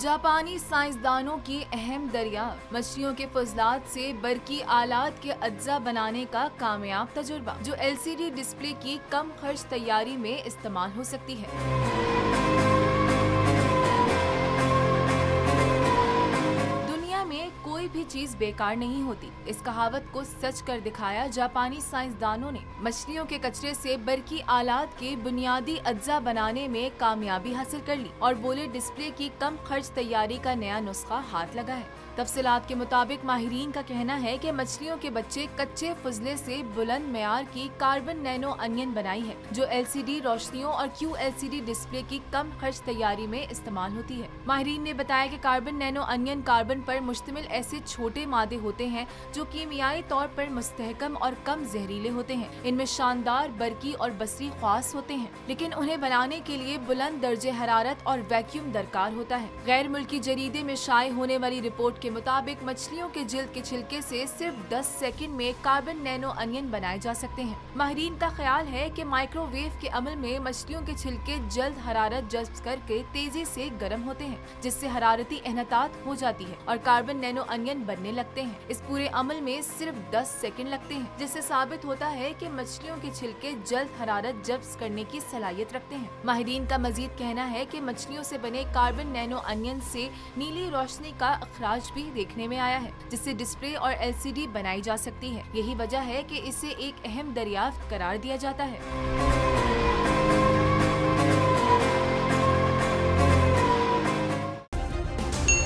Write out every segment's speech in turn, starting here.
जापानी साइंसदानों की अहम दरियाफ्त, मछलियों के फजलात से बरकी आलात के अज्जा बनाने का कामयाब तजुर्बा, जो LCD डिस्प्ले की कम खर्च तैयारी में इस्तेमाल हो सकती है। कोई भी चीज बेकार नहीं होती, इस कहावत को सच कर दिखाया जापानी साइंसदानों ने। मछलियों के कचरे से बरकी आलात के बुनियादी अज्जा बनाने में कामयाबी हासिल कर ली और बोले डिस्प्ले की कम खर्च तैयारी का नया नुस्खा हाथ लगा है। तफसीलात के मुताबिक माहिरीन का कहना है कि मछलियों के बच्चे कच्चे फजले से बुलंद मेयार की कार्बन नैनो अनियन बनाई है, जो LCD रोशनियों और QLCD डिस्प्ले की कम खर्च तैयारी में इस्तेमाल होती है। माहिरीन ने बताया कि कार्बन नैनो अनियन कार्बन पर मुश्तमिल ऐसे छोटे मादे होते हैं जो कीमियाई तौर पर मुस्तहकम और कम जहरीले होते हैं। इनमें शानदार बरकी और बसरी ख्वास होते हैं, लेकिन उन्हें बनाने के लिए बुलंद दर्जे हरारत और वैक्यूम दरकार होता है। गैर मुल्की जरीदे में शाये होने वाली रिपोर्ट के मुताबिक मछलियों के जिल्द के छिलके से सिर्फ 10 सेकंड में कार्बन नैनो अनियन बनाए जा सकते हैं। माहिरीन का ख्याल है कि माइक्रोवेव के अमल में मछलियों के छिलके जल्द हरारत जज्ब करके तेजी से गर्म होते हैं, जिससे हरारती एहतियात हो जाती है और कार्बन नैनो अनियन बनने लगते हैं। इस पूरे अमल में सिर्फ 10 सेकंड लगते हैं, जिससे साबित होता है कि मछलियों के छिलके जल्द हरारत जज्ब करने की सलाहियत रखते हैं। माहिरीन का मजीद कहना है कि मछलियों से बने कार्बन नैनो अनियन से नीली रोशनी का अखराज भी देखने में आया है, जिससे डिस्प्ले और LCD बनाई जा सकती है। यही वजह है कि इसे एक अहम दरियाफ्त करार दिया जाता है।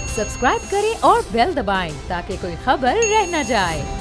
सब्सक्राइब करें और बेल दबाएं ताकि कोई खबर रह न जाए।